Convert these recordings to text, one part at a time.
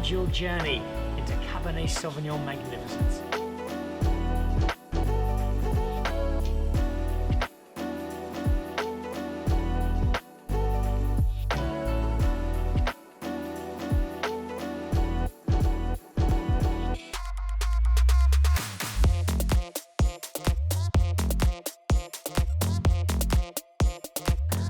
Lead your journey into Cabernet Sauvignon magnificence.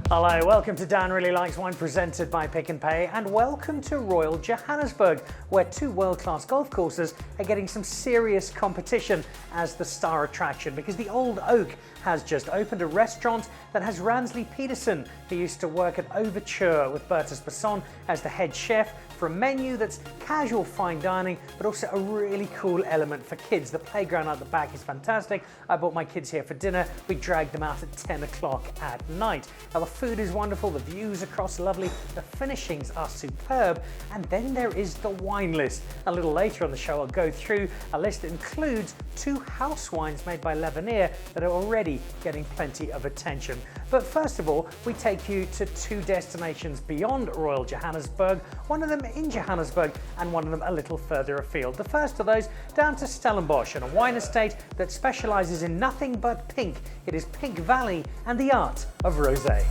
Hello, welcome to Dan Really Likes Wine, presented by Pick n Pay, and welcome to Royal Johannesburg, where two world-class golf courses are getting some serious competition as the star attraction, because the Old Oak has just opened a restaurant that has Ransley Peterson, who used to work at Overture with Bertus Besson as the head chef, for a menu that's casual fine dining, but also a really cool element for kids. The playground at the back is fantastic. I brought my kids here for dinner. We dragged them out at 10 o'clock at night. Now, the food is wonderful, the views across are lovely, the finishings are superb, and then there is the wine list. A little later on the show, I'll go through a list that includes 2 house wines made by Visionaire that are already getting plenty of attention. But first of all, we take you to 2 destinations beyond Royal Johannesburg, one of them in Johannesburg and one of them a little further afield. The first of those down to Stellenbosch, and a wine estate that specialises in nothing but pink. It is Pink Valley and the art of rosé.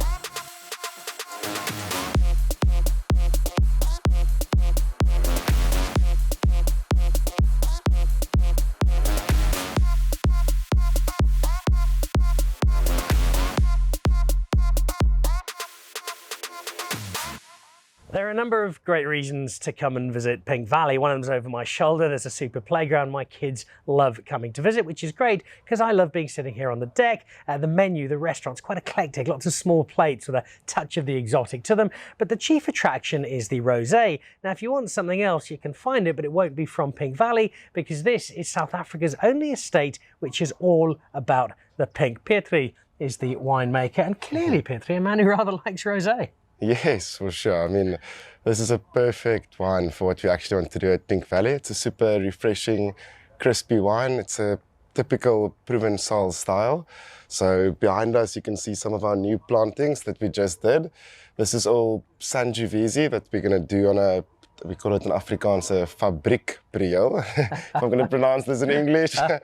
There are a number of great reasons to come and visit Pink Valley. One of them's over my shoulder. There's a super playground. My kids love coming to visit, which is great because I love being sitting here on the deck. The menu, the restaurant's quite eclectic, lots of small plates with a touch of the exotic to them. But the chief attraction is the rosé. Now, if you want something else, you can find it, but it won't be from Pink Valley because this is South Africa's only estate which is all about the pink. Petri is the winemaker, and clearly, Petri, a man who rather likes rosé. Yes, for sure. I mean, this is a perfect wine for what we actually want to do at Pink Valley. It's a super refreshing, crispy wine. It's a typical Provençal style. So behind us, you can see some of our new plantings that we just did. This is all Sangiovese that we're going to do on a, we call it in Afrikaans, a fabriek briel. If I'm going to pronounce this in English, it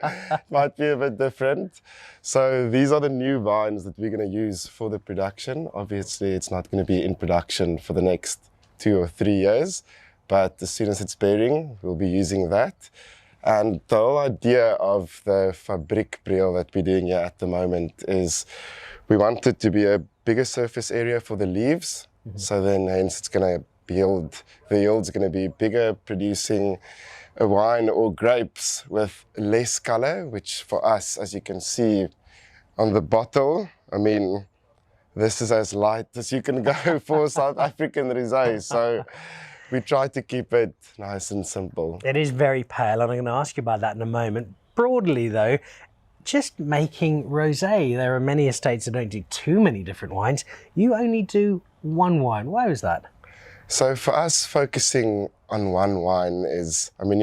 might be a bit different. So these are the new vines that we're going to use for the production. Obviously, it's not going to be in production for the next 2 or 3 years, but as soon as it's bearing, we'll be using that. And the whole idea of the fabriek briel that we're doing here at the moment is we want it to be a bigger surface area for the leaves. Mm-hmm. So then hence it's going to the yield's going to be bigger, producing a wine or grapes with less color, which for us, as you can see on the bottle, I mean, this is as light as you can go for South African rosé. So we try to keep it nice and simple. It is very pale, and I'm going to ask you about that in a moment. Broadly, though, just making rosé, there are many estates that don't do too many different wines. You only do one wine. Why is that? So for us, focusing on one wine is, I mean,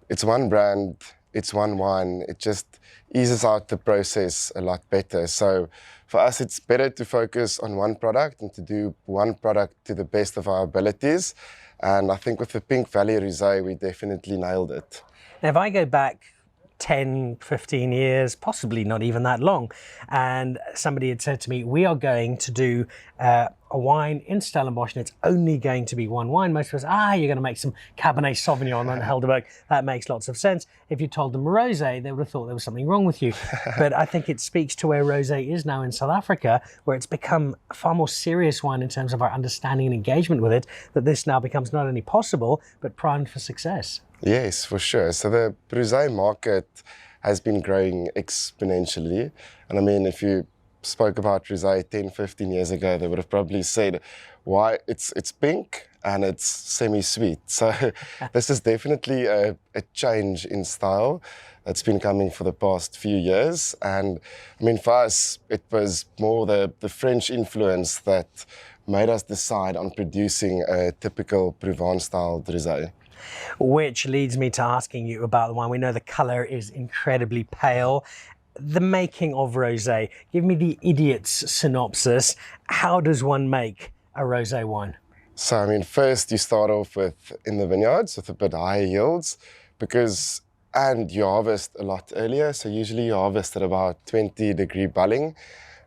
it's one brand, it's one wine. It just eases out the process a lot better. So for us, it's better to focus on one product and to do one product to the best of our abilities. And I think with the Pink Valley Rosé, we definitely nailed it. Now, if I go back 10, 15 years, possibly not even that long, and somebody had said to me, we are going to do a wine in Stellenbosch and it's only going to be one wine, most of us, you're going to make some Cabernet Sauvignon and Helderberg. That makes lots of sense. If you told them rosé, they would have thought there was something wrong with you. But I think it speaks to where rosé is now in South Africa, where it's become a far more serious wine in terms of our understanding and engagement with it, that this now becomes not only possible, but primed for success. Yes, for sure. So the rosé market has been growing exponentially. And I mean, if you spoke about rosé 10, 15 years ago, they would have probably said, why it's pink and it's semi-sweet. So this is definitely a change in style that's been coming for the past few years. And I mean, for us, it was more the French influence that made us decide on producing a typical Provence-style rosé. Which leads me to asking you about the wine. We know the colour is incredibly pale. The making of rosé, give me the idiot's synopsis. How does one make a rosé wine? So, I mean, first you start off with in the vineyards with a bit higher yields and you harvest a lot earlier. So usually you harvest at about 20-degree bulling.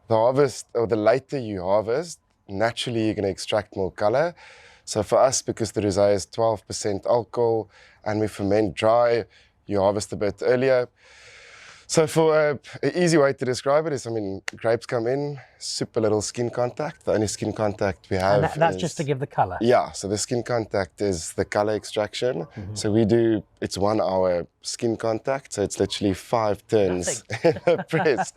The harvest, or the later you harvest, naturally you're going to extract more color. So for us, because the rosé is 12% alcohol and we ferment dry, you harvest a bit earlier. So for an easy way to describe it is, I mean, grapes come in, super little skin contact. The only skin contact we have that's just to give the colour? Yeah, so the skin contact is the colour extraction. So we do, it's 1 hour skin contact, so it's literally 5 turns in a press,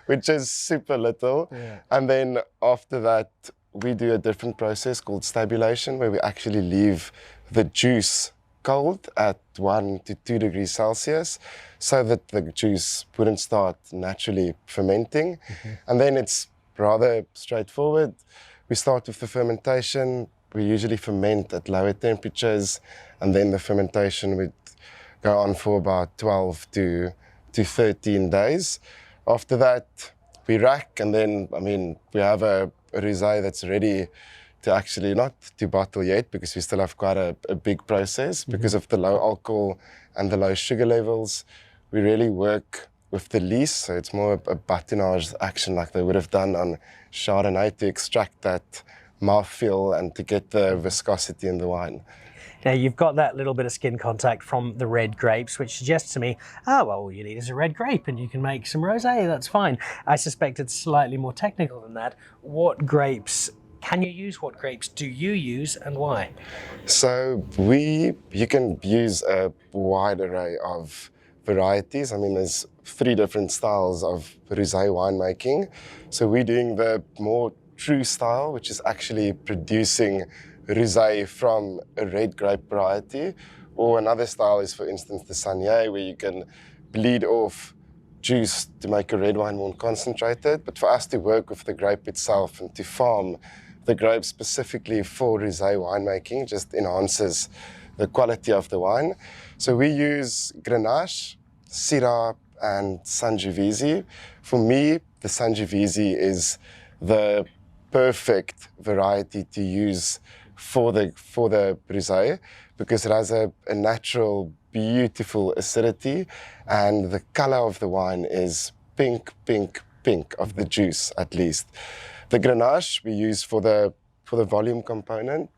which is super little. Yeah. And then after that, we do a different process called stabulation, where we actually leave the juice cold at 1 to 2 degrees Celsius so that the juice wouldn't start naturally fermenting. And then it's rather straightforward. We start with the fermentation. We usually ferment at lower temperatures, and then the fermentation would go on for about 12 to 13 days. After that, we rack, and then, I mean, we have a rosé that's ready to actually, not to bottle yet, because we still have quite a big process because of the low alcohol and the low sugar levels. We really work with the lees, so it's more a batonnage action like they would have done on Chardonnay to extract that mouthfeel and to get the viscosity in the wine. Now, you've got that little bit of skin contact from the red grapes, which suggests to me, well, all you need is a red grape and you can make some rosé, that's fine. I suspect it's slightly more technical than that. What grapes can you use? What grapes do you use, and why? So you can use a wide array of varieties. I mean, there's 3 different styles of rosé winemaking. So we're doing the more true style, which is actually producing rosé from a red grape variety. Or another style is, for instance, the Saignée, where you can bleed off juice to make a red wine more concentrated. But for us to work with the grape itself and to farm the grape specifically for rosé winemaking just enhances the quality of the wine. So we use Grenache, Syrah, and Sangiovese. For me, the Sangiovese is the perfect variety to use for the rosé because it has a natural, beautiful acidity, and the color of the wine is pink of the juice, at least. The Grenache we use for the volume component.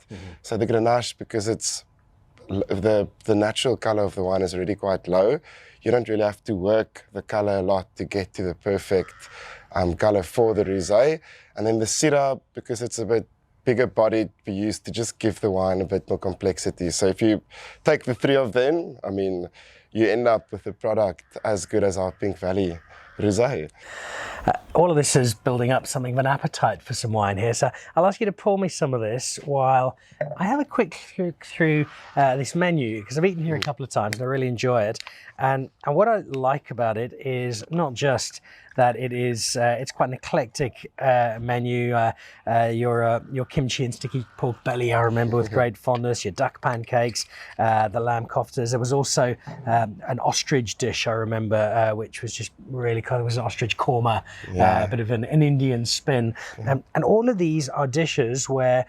So the Grenache, because it's the natural color of the wine is already quite low, you don't really have to work the color a lot to get to the perfect color for the rosé. And then the Syrah, because it's a bit bigger bodied, we use to just give the wine a bit more complexity. So if you take the 3 of them, I mean, you end up with a product as good as our Pink Valley rosé. All of this is building up something of an appetite for some wine here, so I'll ask you to pour me some of this while I have a quick look through this menu, because I've eaten here a couple of times and I really enjoy it. And what I like about it is not just that it is it's quite an eclectic menu. Your kimchi and sticky pork belly, I remember with great fondness. Your duck pancakes, the lamb koftas. There was also an ostrich dish, I remember, which was just really kind of, was an ostrich korma, a bit of an Indian spin. And all of these are dishes where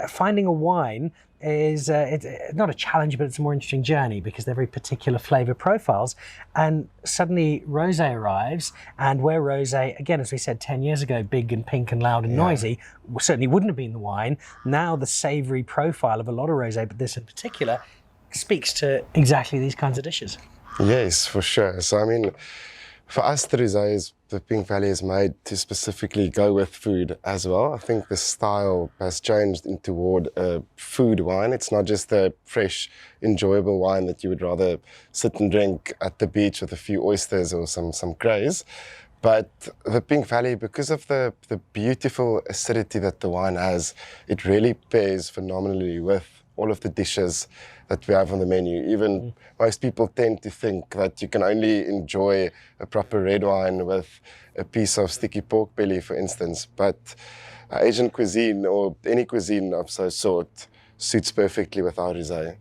finding a wine is it's not a challenge, but it's a more interesting journey because they're very particular flavor profiles. And suddenly rosé arrives, and where rosé, again, as we said 10 years ago, big and pink and loud and noisy, certainly wouldn't have been the wine. Now the savory profile of a lot of rosé, but this in particular, speaks to exactly these kinds of dishes. Yes, for sure. So I mean, for us, the rosés, the Pink Valley is made to specifically go with food as well. I think the style has changed toward a food wine. It's not just a fresh, enjoyable wine that you would rather sit and drink at the beach with a few oysters or some craze. But the Pink Valley, because of the beautiful acidity that the wine has, it really pairs phenomenally with all of the dishes that we have on the menu. Even most people tend to think that you can only enjoy a proper red wine with a piece of sticky pork belly, for instance. But Asian cuisine or any cuisine of some sort suits perfectly with our rosé.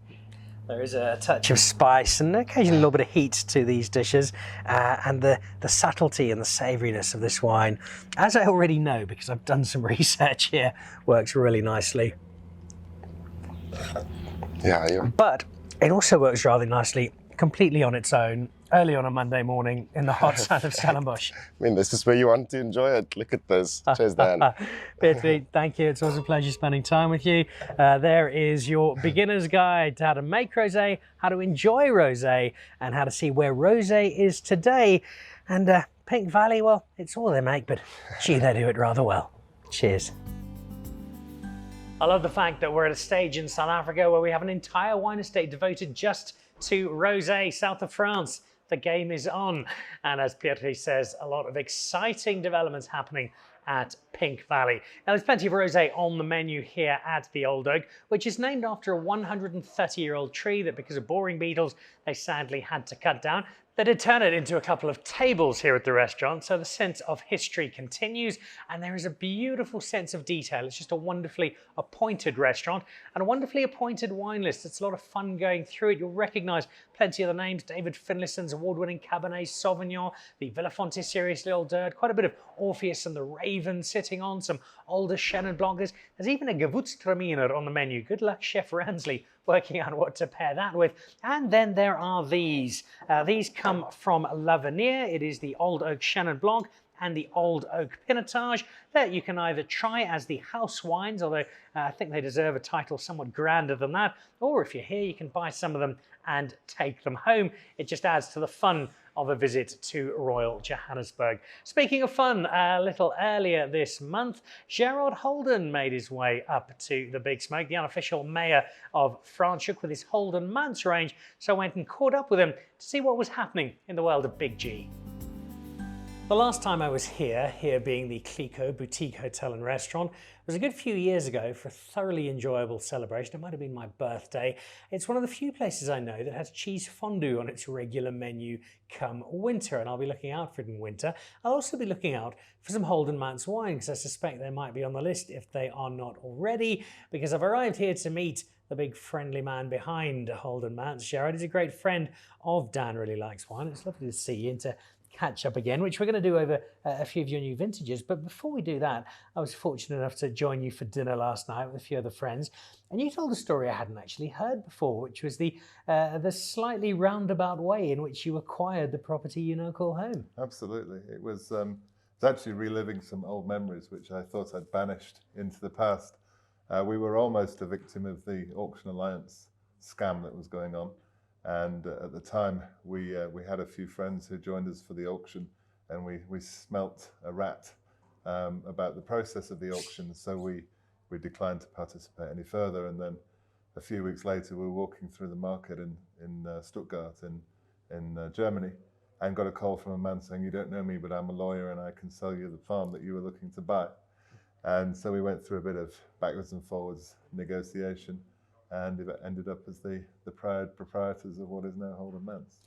There is a touch of spice and occasionally a little bit of heat to these dishes, and the subtlety and the savouriness of this wine, as I already know because I've done some research here, works really nicely. Yeah. But it also works rather nicely, completely on its own, early on a Monday morning in the hot sun of Stellenbosch. I mean, this is where you want to enjoy it. Look at this. Cheers, Dan. Beatrice, thank you. It's always a pleasure spending time with you. There is your beginner's guide to how to make rosé, how to enjoy rosé, and how to see where rosé is today. And Pink Valley, well, it's all they make, but gee, they do it rather well. Cheers. I love the fact that we're at a stage in South Africa where we have an entire wine estate devoted just to rosé, south of France. The game is on. And as Beatrice says, a lot of exciting developments happening at Pink Valley. Now, there's plenty of rosé on the menu here at the Old Oak, which is named after a 130-year-old tree that, because of boring beetles, they sadly had to cut down. They did turn it into a couple of tables here at the restaurant, so the sense of history continues, and there is a beautiful sense of detail. It's just a wonderfully appointed restaurant and a wonderfully appointed wine list. It's a lot of fun going through it. You'll recognise plenty of the names: David Finlayson's award-winning Cabernet Sauvignon, the Villefonte Seriously Old Dirt, quite a bit of Orpheus and the Raven sitting on, some older Chenin Blancs. There's even a Gewürztraminer on the menu. Good luck, Chef Ransley, working out what to pair that with. And then there are these. These come from L'Avenir. It is the Old Oak Chenin Blanc and the Old Oak Pinotage that you can either try as the house wines, although I think they deserve a title somewhat grander than that, or if you're here, you can buy some of them and take them home. It just adds to the fun of a visit to Royal Johannesburg. Speaking of fun, a little earlier this month, Gerald Holden made his way up to the Big Smoke, the unofficial mayor of Franschhoek, with his Holden Manse range, so I went and caught up with him to see what was happening in the world of Big G. The last time I was here being the Clico Boutique Hotel and Restaurant, was a good few years ago for a thoroughly enjoyable celebration. It might have been my birthday. It's one of the few places I know that has cheese fondue on its regular menu come winter, and I'll be looking out for it in winter. I'll also be looking out for some Holden Manse wine, because I suspect they might be on the list if they are not already, because I've arrived here to meet the big friendly man behind Holden Manse. Gerard is a great friend of Dan Really Likes Wine. It's lovely to see you and to catch up again, which we're going to do over a few of your new vintages. But before we do that, I was fortunate enough to join you for dinner last night with a few other friends, and you told a story I hadn't actually heard before, which was the slightly roundabout way in which you acquired the property you now call home. Absolutely. It was actually reliving some old memories which I thought I'd banished into the past. We were almost a victim of the Auction Alliance scam that was going on. And at the time, we had a few friends who joined us for the auction, and we smelt a rat about the process of the auction, so we declined to participate any further. And then a few weeks later, we were walking through the market in Stuttgart in Germany, and got a call from a man saying, "You don't know me, but I'm a lawyer and I can sell you the farm that you were looking to buy." And so we went through a bit of backwards and forwards negotiation, and it ended up as the proud proprietors of what is now Holden Manse.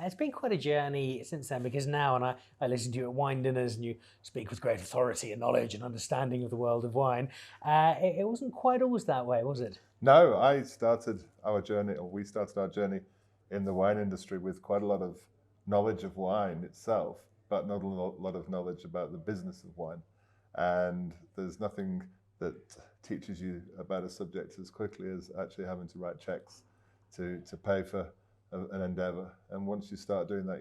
It's been quite a journey since then, because now, and I listen to you at wine dinners and you speak with great authority and knowledge and understanding of the world of wine. It wasn't quite always that way, was it? No, we started our journey in the wine industry with quite a lot of knowledge of wine itself, but not a lot of knowledge about the business of wine. And there's nothing that teaches you about a subject as quickly as actually having to write checks to pay for an endeavor. And once you start doing that,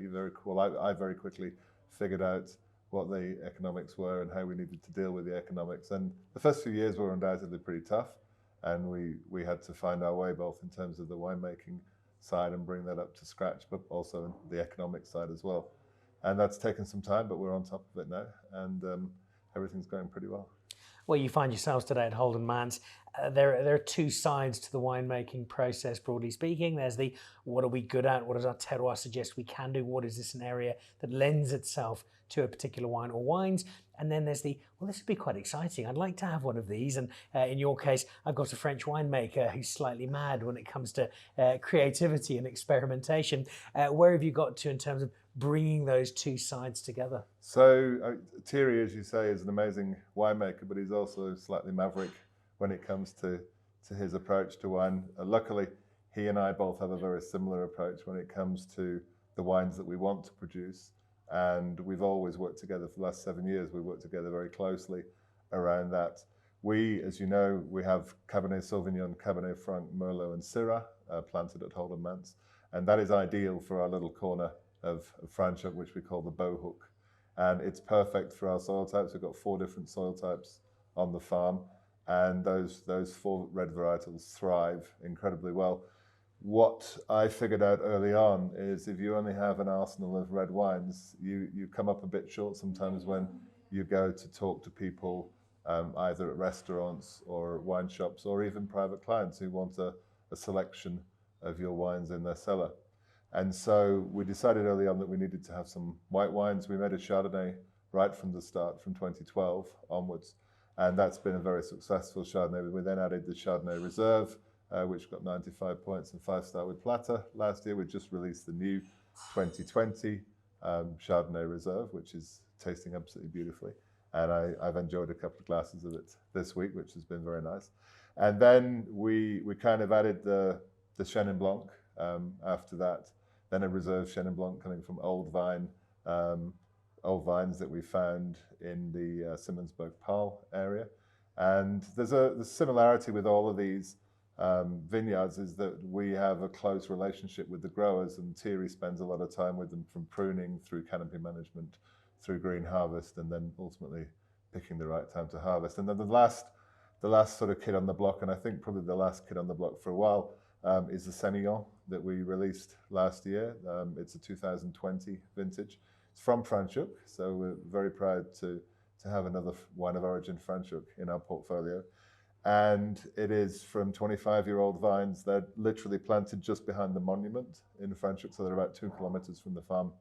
I very quickly figured out what the economics were and how we needed to deal with the economics. And the first few years were undoubtedly pretty tough, and we had to find our way both in terms of the winemaking side and bring that up to scratch, but also the economic side as well. And that's taken some time, but we're on top of it now, and everything's going pretty well. Well, you find yourselves today at Holden Manse. There are two sides to the winemaking process, broadly speaking. There's the, what are we good at? What does our terroir suggest we can do? What is this an area that lends itself to a particular wine or wines? And then there's the, well, this would be quite exciting. I'd like to have one of these. And in your case, I've got a French winemaker who's slightly mad when it comes to creativity and experimentation. Where have you got to in terms of bringing those two sides together? So Thierry, as you say, is an amazing winemaker, but he's also slightly maverick when it comes to his approach to wine. Luckily, he and I both have a very similar approach when it comes to the wines that we want to produce. And we've always worked together for the last 7 years. We've worked together very closely around that. We, as you know, we have Cabernet Sauvignon, Cabernet Franc, Merlot, and Syrah planted at Holden Manse, and that is ideal for our little corner of Franschhoek, which we call the bow hook. And it's perfect for our soil types. We've got 4 different soil types on the farm, and those 4 red varietals thrive incredibly well. What I figured out early on is if you only have an arsenal of red wines, you come up a bit short sometimes when you go to talk to people either at restaurants or wine shops or even private clients who want a selection of your wines in their cellar. And so we decided early on that we needed to have some white wines. We made a Chardonnay right from the start, from 2012 onwards, and that's been a very successful Chardonnay. We then added the Chardonnay Reserve, which got 95 points and 5-star with Plata last year. We just released the new 2020 Chardonnay Reserve, which is tasting absolutely beautifully. And I've enjoyed a couple of glasses of it this week, which has been very nice. And then we kind of added the Chenin Blanc after that. Then a Reserve Chenin Blanc coming from old vines that we found in the Simmonsburg Parle area. And there's a similarity with all of these vineyards is that we have a close relationship with the growers, and Thierry spends a lot of time with them from pruning through canopy management, through green harvest, and then ultimately picking the right time to harvest. And then the last sort of kid on the block, and I think probably the last kid on the block for a while, is the Semillon that we released last year. It's a 2020 vintage. It's from Franschhoek, so we're very proud to have another wine of origin Franschhoek in our portfolio. And it is from 25-year-old vines. They're literally planted just behind the monument in Franschhoek, so they're about 2 kilometers from the farm.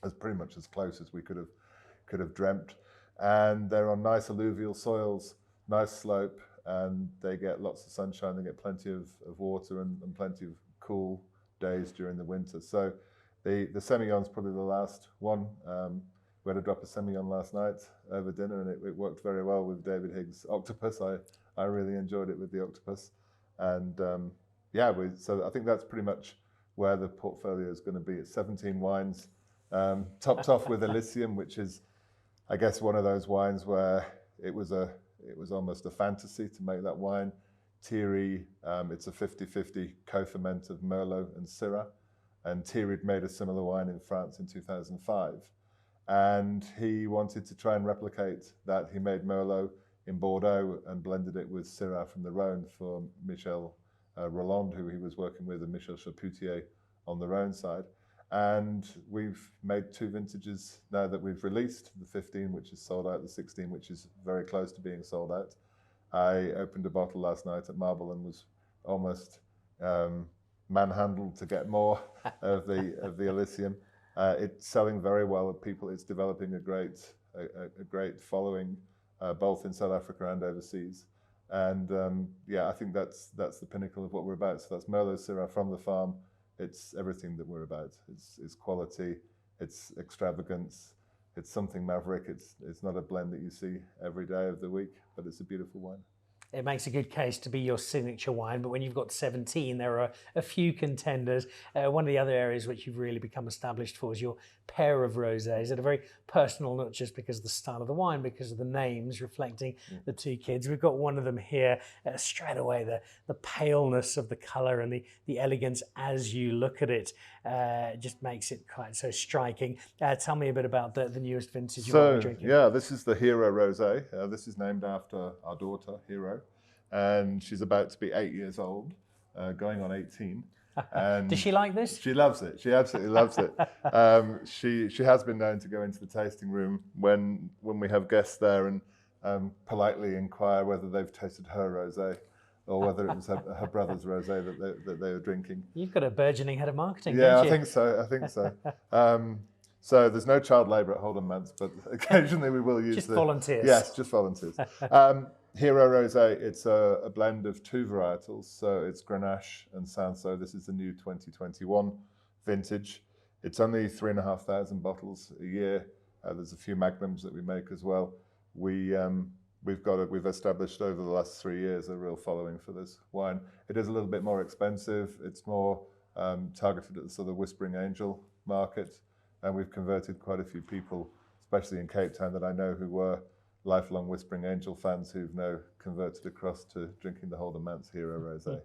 It's pretty much as close as we could have dreamt. And they're on nice alluvial soils, nice slope, and they get lots of sunshine. They get plenty of water and plenty of cool days during the winter. So the Semillon's probably the last one. We had a drop of Semillon last night over dinner, and it worked very well with David Higgs' octopus. I really enjoyed it with the octopus. And so I think that's pretty much where the portfolio is going to be. It's 17 wines, topped off with Elysium, which is, I guess, one of those wines where it was almost a fantasy to make that wine. Thierry, it's a 50-50 co-ferment of Merlot and Syrah. And Thierry had made a similar wine in France in 2005. And he wanted to try and replicate that. He made Merlot in Bordeaux and blended it with Syrah from the Rhône for Michel Roland, who he was working with, and Michel Chapoutier on the Rhône side. And we've made 2 vintages now that we've released, the 15, which is sold out, the 16, which is very close to being sold out. I opened a bottle last night at Marble and was almost manhandled to get more of the Elysium. It's selling very well with people. It's developing a great following, both in South Africa and overseas. And I think that's the pinnacle of what we're about. So that's Merlot Syrah from the farm. It's everything that we're about. It's quality, it's extravagance, it's something maverick. It's not a blend that you see every day of the week, but it's a beautiful wine. It makes a good case to be your signature wine, but when you've got 17, there are a few contenders. One of the other areas which you've really become established for is your pair of rosés that are very personal, not just because of the style of the wine, because of the names reflecting the 2 kids. We've got one of them here, straight away, the paleness of the colour and the elegance as you look at it just makes it quite so striking. Tell me a bit about the newest vintage you want to be drinking. Yeah, this is the Hero Rosé. This is named after our daughter, Hero. And she's about to be 8 years old, going on 18. And does she like this? She loves it. She absolutely loves it. She has been known to go into the tasting room when we have guests there and politely inquire whether they've tasted her rosé or whether it was her brother's rosé that they were drinking. You've got a burgeoning head of marketing, yeah, don't you? I think so. So there's no child labour at Holden Manse, but occasionally we will use just volunteers. Yes, just volunteers. Hero Rosé, it's a blend of 2 varietals, so it's Grenache and Cinsault. This is the new 2021 vintage. It's only 3,500 bottles a year. There's a few magnums that we make as well. We've established over the last 3 years a real following for this wine. It is a little bit more expensive. It's more targeted at the sort of Whispering Angel market, and we've converted quite a few people, especially in Cape Town, that I know who were lifelong Whispering Angel fans who've now converted across to drinking the Holden Mance Hero Rosé.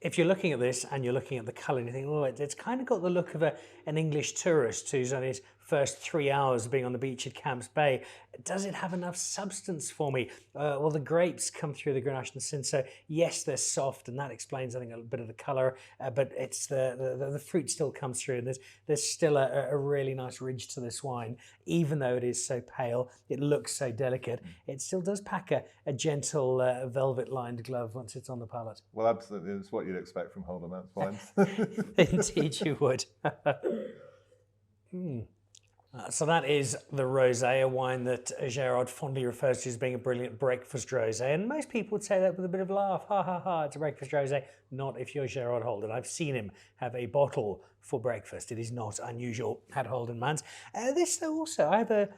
If you're looking at this and you're looking at the colour and you think, oh, it's kind of got the look of an English tourist who's on his first 3 hours of being on the beach at Camps Bay, does it have enough substance for me? Well, the grapes come through the Grenache and Cinsault. Yes, they're soft, and that explains, I think, a bit of the colour, but it's the fruit still comes through, and there's still a really nice ridge to this wine. Even though it is so pale, it looks so delicate, it still does pack a gentle velvet-lined glove once it's on the palate. Well, absolutely. It's what you'd expect from Holden Mance wines. Indeed you would. So that is the rosé, a wine that Gerald fondly refers to as being a brilliant breakfast rosé. And most people would say that with a bit of a laugh. Ha ha ha, it's a breakfast rosé. Not if you're Gerald Holden. I've seen him have a bottle for breakfast. It is not unusual at Holden Mance. This though also, I have a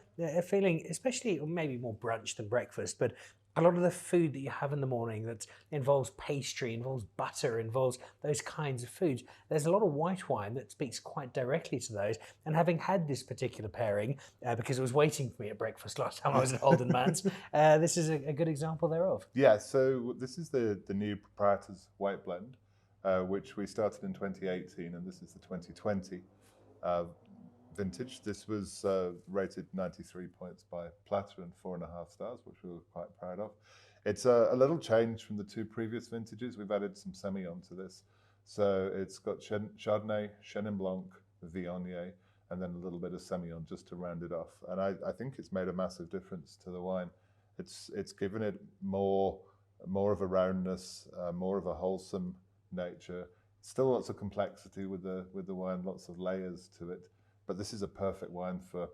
feeling, especially, or maybe more brunch than breakfast, but a lot of the food that you have in the morning that involves pastry, involves butter, involves those kinds of foods, there's a lot of white wine that speaks quite directly to those. And having had this particular pairing, because it was waiting for me at breakfast last time I was at Holden Mance, this is a good example thereof. Yeah, so this is the new Proprietor's White Blend, which we started in 2018, and this is the 2020 vintage. This was rated 93 points by Platter and 4.5 stars, which we were quite proud of. It's a little change from the two previous vintages. We've added some Semillon to this. So it's got Chardonnay, Chenin Blanc, Viognier, and then a little bit of Semillon just to round it off. And I think it's made a massive difference to the wine. It's given it more of a roundness, more of a wholesome nature. Still lots of complexity with the wine, lots of layers to it. But this is a perfect wine for,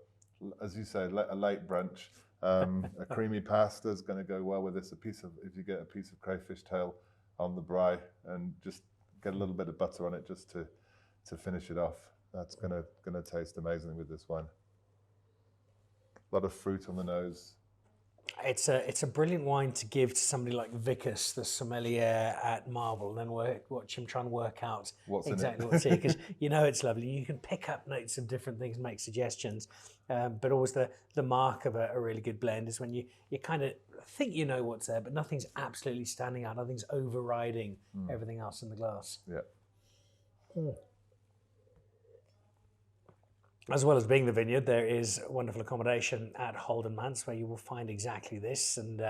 as you say, a late brunch. A creamy pasta is going to go well with this. If you get a piece of crayfish tail on the braai and just get a little bit of butter on it just to finish it off, that's going to taste amazing with this wine. A lot of fruit on the nose. It's a brilliant wine to give to somebody like Vickers, the sommelier at Marble, and then watch him try and work out exactly what's here, because you know it's lovely. You can pick up notes of different things and make suggestions, but always the mark of a really good blend is when you kind of think you know what's there, but nothing's absolutely standing out, nothing's overriding everything else in the glass. Yeah. As well as being the vineyard, there is wonderful accommodation at Holden Mance where you will find exactly this and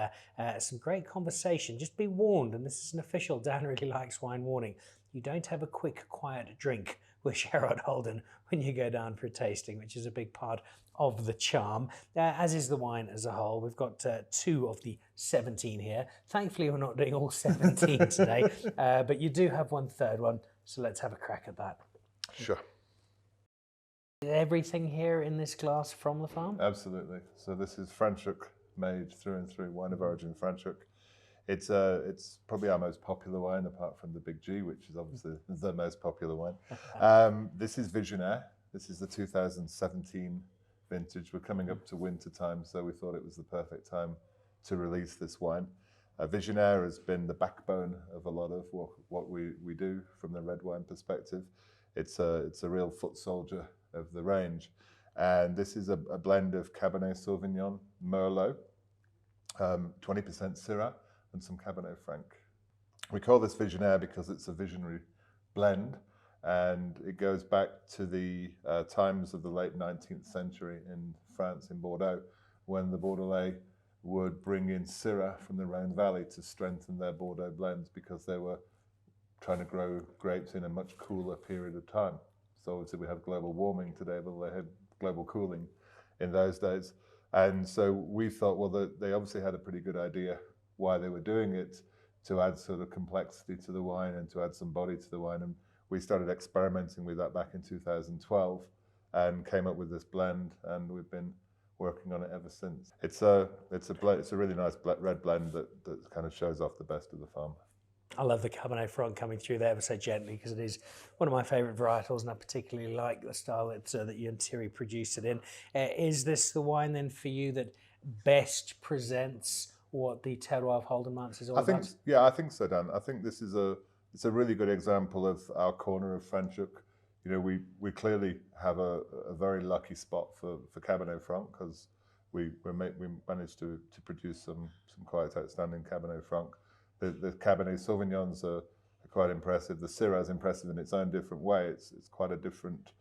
some great conversation. Just be warned, and this is an official Dan Really Likes Wine warning, you don't have a quick, quiet drink with Gerald Holden when you go down for a tasting, which is a big part of the charm, as is the wine as a whole. We've got 2 of the 17 here. Thankfully, we're not doing all 17 today, but you do have 1/3 one, so let's have a crack at that. Sure. Everything here in this glass from the farm? Absolutely. So this is Franschhoek made through and through, wine of origin Franschhoek. It's probably our most popular wine, apart from the Big G, which is obviously the most popular wine. This is Visionaire. This is the 2017 vintage. We're coming up to winter time, so we thought it was the perfect time to release this wine. Visionaire has been the backbone of a lot of what we do from the red wine perspective. It's a real foot soldier of the range. And this is a blend of Cabernet Sauvignon, Merlot, 20% Syrah, and some Cabernet Franc. We call this Visionaire because it's a visionary blend, and it goes back to the times of the late 19th century in France, in Bordeaux, when the Bordelais would bring in Syrah from the Rhone Valley to strengthen their Bordeaux blends because they were trying to grow grapes in a much cooler period of time. So obviously we have global warming today, but they had global cooling in those days. And so we thought, well, they obviously had a pretty good idea why they were doing it, to add sort of complexity to the wine and to add some body to the wine. And we started experimenting with that back in 2012 and came up with this blend, and we've been working on it ever since. It's a really nice red blend that kind of shows off the best of the farm. I love the Cabernet Franc coming through there ever so gently, because it is one of my favourite varietals, and I particularly like the style that you and Thierry produced it in. Is this the wine then for you that best presents what the terroir of Holden Mance is all about? Yeah, I think so, Dan. I think this is it's a really good example of our corner of Franschhoek. You know, we clearly have a very lucky spot for Cabernet Franc, because we managed to produce some quite outstanding Cabernet Franc. The Cabernet Sauvignons are quite impressive. The Syrah is impressive in its own different way. It's quite a different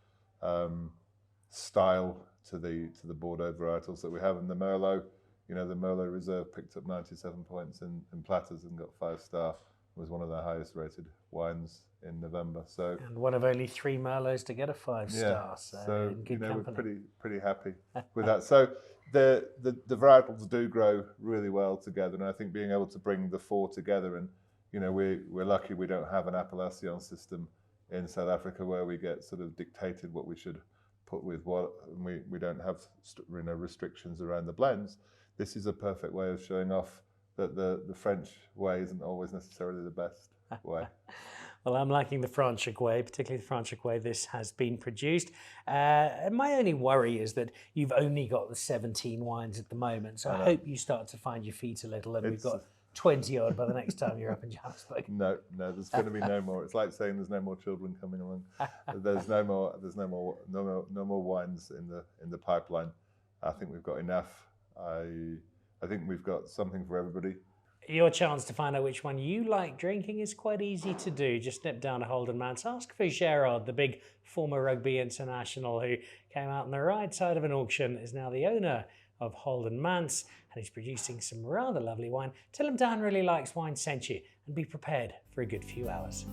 style to the Bordeaux varietals that we have. And the Merlot, the Merlot Reserve picked up 97 points in Platters and got 5-star. Was one of the highest rated wines in November. So, and one of only 3 Merlots to get a 5-star. So we're pretty happy with that. So the varietals do grow really well together, and I think being able to bring the 4 together, and we're lucky we don't have an appellation system in South Africa where we get sort of dictated what we should put with what, and we don't have restrictions around the blends. This is a perfect way of showing off that the French way isn't always necessarily the best way. Well, I'm liking the Franchic way, particularly the Franchic way this has been produced. My only worry is that you've only got the 17 wines at the moment, so I hope you start to find your feet a little, and we've got 20 odd by the next time you're up in Johannesburg. No, there's going to be no more. It's like saying there's no more children coming along. There's no more wines in the pipeline. I think we've got enough. I think we've got something for everybody. Your chance to find out which one you like drinking is quite easy to do. Just nip down to Holden Mance, ask for Gerald, the big former rugby international who came out on the right side of an auction, is now the owner of Holden Mance, and he's producing some rather lovely wine. Tell him Dan Really Likes Wine sent you, and be prepared for a good few hours.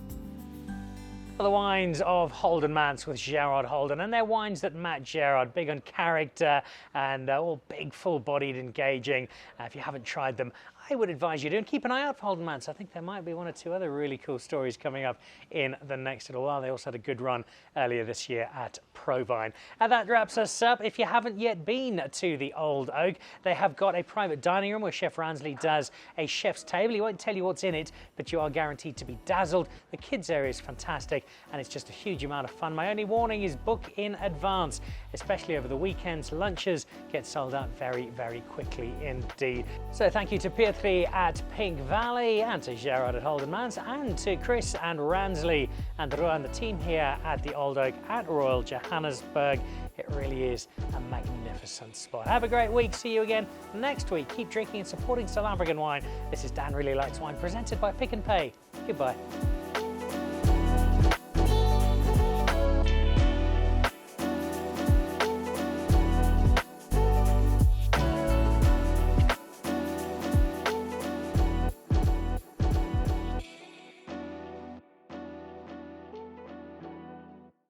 The wines of Holden Mance with Gerald Holden, and they're wines that match Gerald, big on character and all big, full-bodied, engaging. If you haven't tried them, I would advise you to, and keep an eye out for Holden Mance. I think there might be 1 or 2 other really cool stories coming up in the next little while. They also had a good run earlier this year at Provine. And that wraps us up. If you haven't yet been to the Old Oak, they have got a private dining room where Chef Ransley does a chef's table. He won't tell you what's in it, but you are guaranteed to be dazzled. The kids area is fantastic, and it's just a huge amount of fun. My only warning is book in advance, especially over the weekends. Lunches get sold out very, very quickly indeed. So thank you to Pietri at Pink Valley, and to Gerard at Holden Mance, and to Chris and Ransley and Rowan, the team here at the Old Oak at Royal Johannesburg. It really is a magnificent spot. Have a great week. See you again next week. Keep drinking and supporting South African wine. This is Dan Really Likes Wine, presented by Pick n Pay. Goodbye.